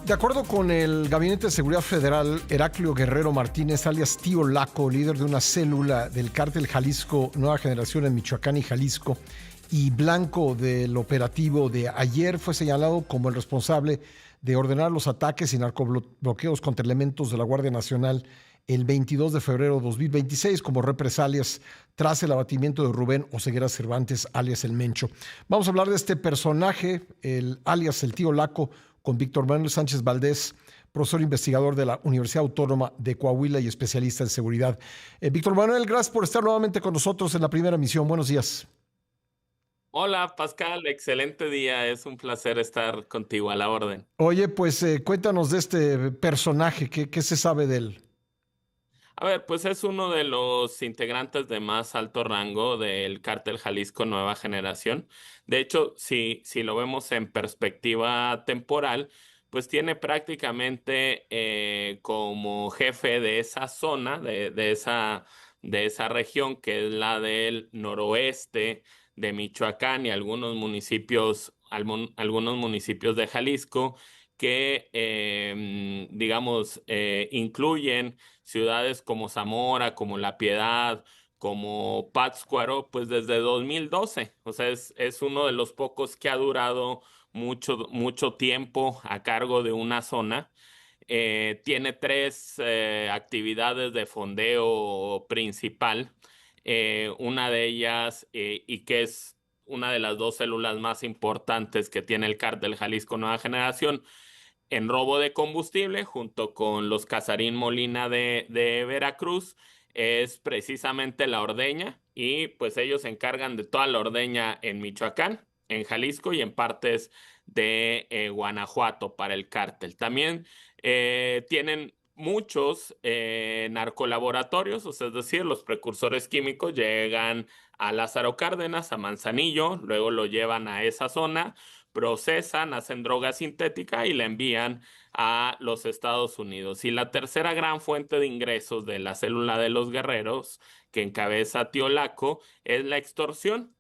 De acuerdo con el Gabinete de Seguridad Federal, Heraclio Guerrero Martínez, alias Tío Laco, líder de una célula del cártel Jalisco Nueva Generación en Michoacán y Jalisco, y blanco del operativo de ayer, fue señalado como el responsable de ordenar los ataques y narcobloqueos contra elementos de la Guardia Nacional el 22 de febrero de 2026 como represalias tras el abatimiento de Rubén Oseguera Cervantes, alias El Mencho. Vamos a hablar de este personaje, alias el Tío Laco, con Víctor Manuel Sánchez Valdés, profesor investigador de la Universidad Autónoma de Coahuila y especialista en seguridad. Víctor Manuel, gracias por estar nuevamente con nosotros en la primera emisión. Buenos días. Hola Pascal, excelente día, es un placer estar contigo a la orden. Oye, pues cuéntanos de este personaje, ¿qué se sabe de él? A ver, pues es uno de los integrantes de más alto rango del Cártel Jalisco Nueva Generación. De hecho, si lo vemos en perspectiva temporal, pues tiene prácticamente como jefe de esa zona, de esa región, que es la del noroeste de Michoacán y algunos municipios de Jalisco, que, digamos, incluyen ciudades como Zamora, como La Piedad, como Pátzcuaro, pues desde 2012. O sea, es uno de los pocos que ha durado mucho tiempo a cargo de una zona. Tiene tres actividades de fondeo principal. Una de ellas, y que es una de las dos células más importantes que tiene el cártel Jalisco Nueva Generación, en robo de combustible, junto con los Casarín Molina de Veracruz, es precisamente la ordeña, y pues ellos se encargan de toda la ordeña en Michoacán, en Jalisco y en partes de Guanajuato para el cártel. También tienen muchos narcolaboratorios, o sea, es decir, los precursores químicos llegan a Lázaro Cárdenas, a Manzanillo, luego lo llevan a esa zona, procesan, hacen droga sintética y la envían a los Estados Unidos. Y la tercera gran fuente de ingresos de la célula de los guerreros que encabeza Tío Laco es la extorsión.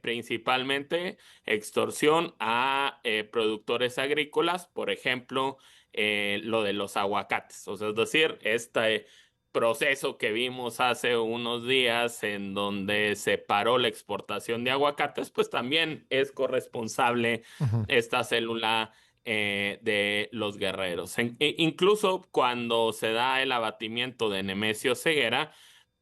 Principalmente extorsión a productores agrícolas, por ejemplo, lo de los aguacates. O sea, es decir, este proceso que vimos hace unos días en donde se paró la exportación de aguacates, pues también es corresponsable Ujú. esta célula de los guerreros. Incluso cuando se da el abatimiento de Nemesio Ceguera,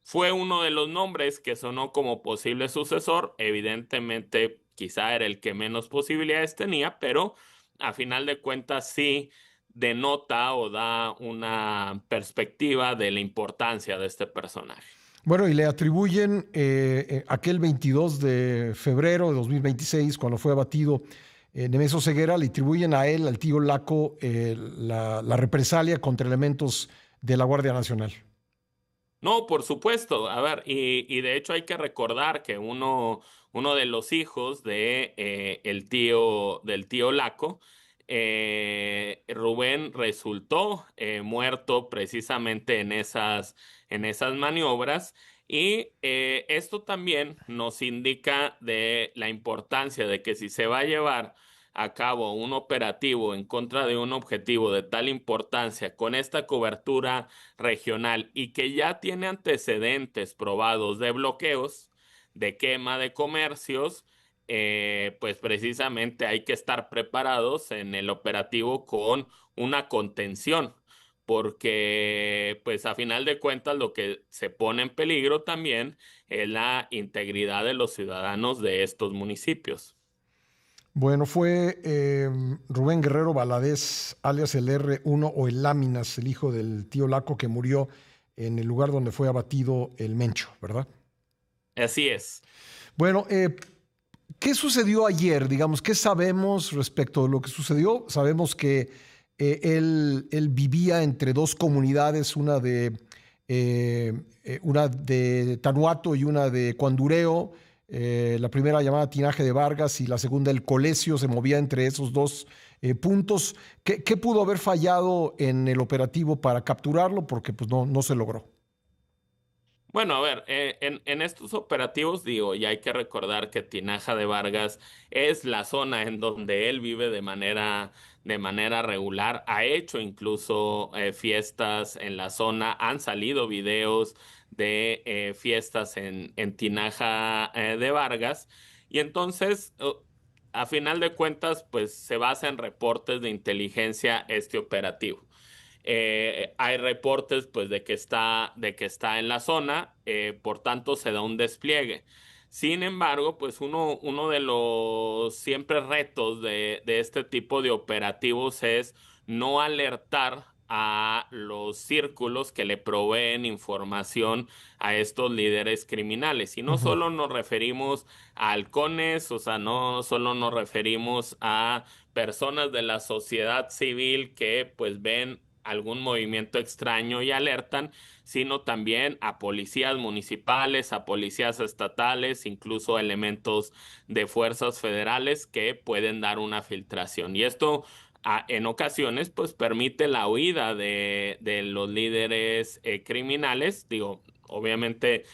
fue uno de los nombres que sonó como posible sucesor. Evidentemente, quizá era el que menos posibilidades tenía, pero a final de cuentas sí denota o da una perspectiva de la importancia de este personaje. Bueno, y le atribuyen aquel 22 de febrero de 2026, cuando fue abatido Nemesio Ceguera, le atribuyen a él, al Tío Laco, la represalia contra elementos de la Guardia Nacional. No, por supuesto. A ver, y de hecho hay que recordar que uno de los hijos de del tío Laco, Rubén, resultó muerto precisamente en esas maniobras. Y esto también nos indica de la importancia de que si se va a llevar a cabo un operativo en contra de un objetivo de tal importancia, con esta cobertura regional y que ya tiene antecedentes probados de bloqueos, de quema de comercios, pues precisamente hay que estar preparados en el operativo con una contención, porque pues a final de cuentas lo que se pone en peligro también es la integridad de los ciudadanos de estos municipios. Bueno, fue Rubén Guerrero Valadez, alias el R1 o el Láminas, el hijo del Tío Laco que murió en el lugar donde fue abatido el Mencho, ¿verdad? Así es. Bueno, ¿qué sucedió ayer? Digamos, ¿qué sabemos respecto de lo que sucedió? Sabemos que él vivía entre dos comunidades, una de Tanuato y una de Cuandureo. La primera llamada Tinaje de Vargas y la segunda El Colesio, se movía entre esos dos puntos. ¿Qué pudo haber fallado en el operativo para capturarlo? Porque pues, no se logró. Bueno, a ver, en estos operativos digo, y hay que recordar que Tinaja de Vargas es la zona en donde él vive de manera regular, ha hecho incluso fiestas en la zona, han salido videos de fiestas en Tinaja de Vargas, y entonces, a final de cuentas, pues se basa en reportes de inteligencia este operativo. Hay reportes pues de que está en la zona, por tanto se da un despliegue. Sin embargo, pues uno de los siempre retos de este tipo de operativos es no alertar a los círculos que le proveen información a estos líderes criminales. Y no Ujú. solo nos referimos a halcones, o sea, no solo nos referimos a personas de la sociedad civil que pues ven algún movimiento extraño y alertan, sino también a policías municipales, a policías estatales, incluso elementos de fuerzas federales que pueden dar una filtración. Y esto en ocasiones pues permite la huida de los líderes criminales. Digo, obviamente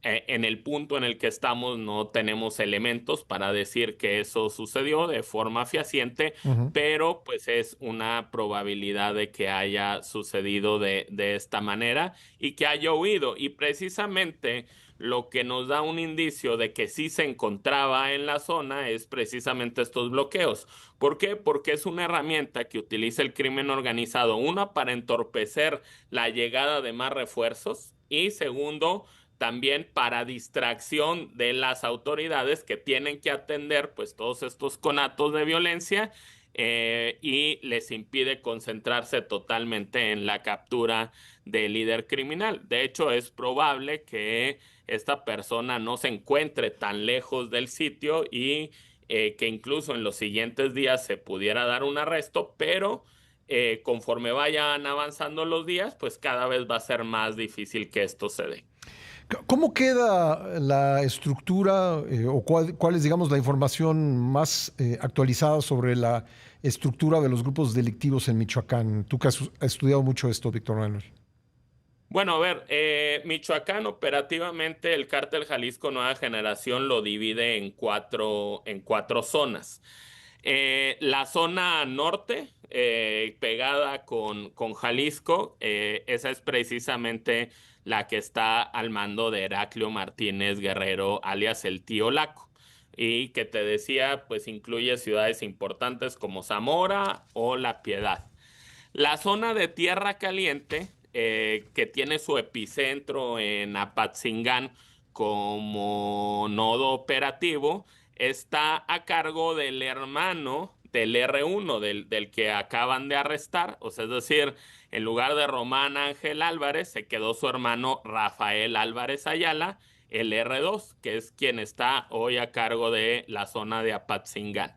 en el punto en el que estamos no tenemos elementos para decir que eso sucedió de forma fehaciente, Ujú. pero pues es una probabilidad de que haya sucedido de esta manera y que haya huido. Y precisamente lo que nos da un indicio de que sí se encontraba en la zona es precisamente estos bloqueos. ¿Por qué? Porque es una herramienta que utiliza el crimen organizado, una para entorpecer la llegada de más refuerzos y segundo, también para distracción de las autoridades que tienen que atender pues todos estos conatos de violencia, y les impide concentrarse totalmente en la captura del líder criminal. De hecho, es probable que esta persona no se encuentre tan lejos del sitio y que incluso en los siguientes días se pudiera dar un arresto, pero conforme vayan avanzando los días, pues cada vez va a ser más difícil que esto se dé. ¿Cómo queda la estructura o cuál es, digamos, la información más actualizada sobre la estructura de los grupos delictivos en Michoacán? Tú que has estudiado mucho esto, Víctor Manuel. Bueno, a ver, Michoacán operativamente el cártel Jalisco Nueva Generación lo divide en cuatro zonas. La zona norte, pegada con Jalisco, esa es precisamente la que está al mando de Heraclio Martínez Guerrero, alias el Tío Laco. Y que te decía, pues incluye ciudades importantes como Zamora o La Piedad. La zona de Tierra Caliente, que tiene su epicentro en Apatzingán como nodo operativo, está a cargo del hermano del R1, del que acaban de arrestar. O sea, es decir, en lugar de Román Ángel Álvarez, se quedó su hermano Rafael Álvarez Ayala, el R2, que es quien está hoy a cargo de la zona de Apatzingán.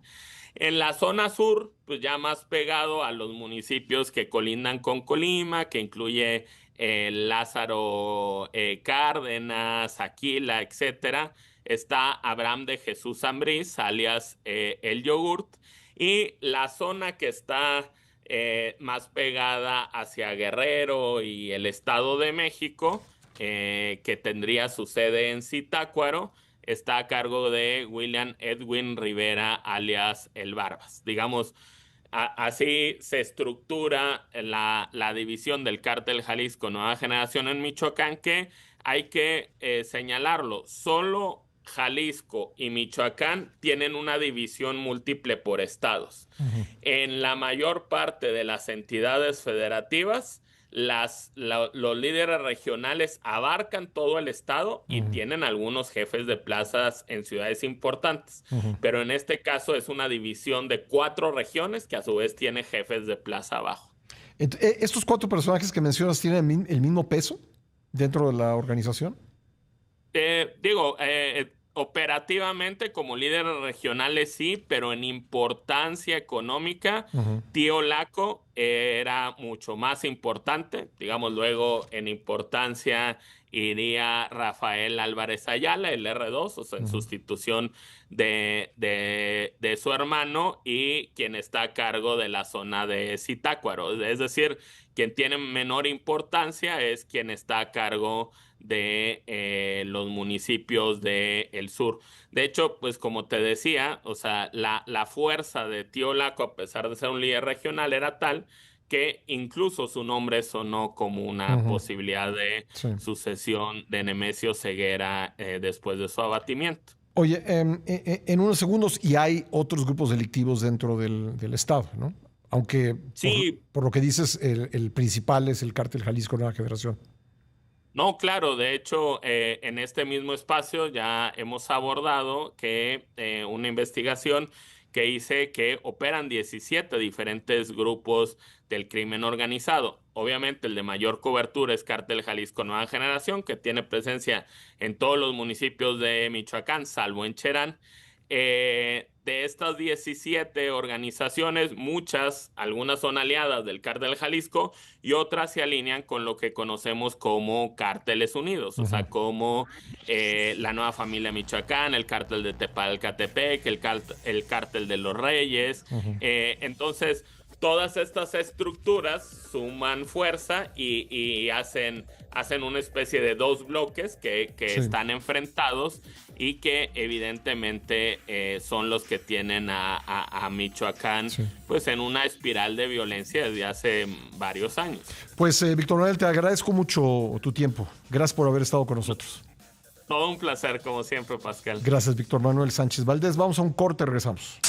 En la zona sur, pues ya más pegado a los municipios que colindan con Colima, que incluye Lázaro Cárdenas, Aquila, etcétera, está Abraham de Jesús Ambrís, alias El Yogurt, y la zona que está más pegada hacia Guerrero y el Estado de México, que tendría su sede en Zitácuaro, está a cargo de William Edwin Rivera, alias El Barbas. Digamos, así se estructura la división del cártel Jalisco Nueva Generación en Michoacán, que hay que señalarlo, solo Jalisco y Michoacán tienen una división múltiple por estados. Ujú. En la mayor parte de las entidades federativas, los líderes regionales abarcan todo el estado y Ujú. tienen algunos jefes de plazas en ciudades importantes. Ujú. Pero en este caso es una división de cuatro regiones que a su vez tiene jefes de plaza abajo. ¿Estos cuatro personajes que mencionas tienen el mismo peso dentro de la organización? Digo, operativamente como líderes regionales sí, pero en importancia económica, Ujú. Tío Laco era mucho más importante. Digamos, luego en importancia iría Rafael Álvarez Ayala, el R2, o sea, en Ujú. sustitución de su hermano y quien está a cargo de la zona de Zitácuaro. Es decir, quien tiene menor importancia es quien está a cargo de los municipios del sur. De hecho, pues como te decía, o sea, la fuerza de Tío Laco, a pesar de ser un líder regional, era tal que incluso su nombre sonó como una Ujú, posibilidad de sí. sucesión de Nemesio Ceguera después de su abatimiento. Oye, en unos segundos, y hay otros grupos delictivos dentro del Estado, ¿no? Aunque Sí, por lo que dices, el principal es el Cártel Jalisco Nueva Generación. no, claro, de hecho, en este mismo espacio ya hemos abordado que una investigación que dice que operan 17 diferentes grupos del crimen organizado. Obviamente, el de mayor cobertura es Cártel Jalisco Nueva Generación, que tiene presencia en todos los municipios de Michoacán, salvo en Cherán. De estas 17 organizaciones, muchas, algunas son aliadas del Cártel Jalisco y otras se alinean con lo que conocemos como Cárteles Unidos, o Ujú. sea, como la Nueva Familia Michoacán, el Cártel de Tepalcatepec, el Cártel de los Reyes. Ujú. Entonces, todas estas estructuras suman fuerza y hacen una especie de dos bloques que Sí. están enfrentados y que evidentemente son los que tienen a Michoacán Sí. pues en una espiral de violencia desde hace varios años. Pues, Víctor Manuel, te agradezco mucho tu tiempo. Gracias por haber estado con nosotros. Todo un placer, como siempre, Pascal. Gracias, Víctor Manuel Sánchez Valdés. Vamos a un corte, regresamos.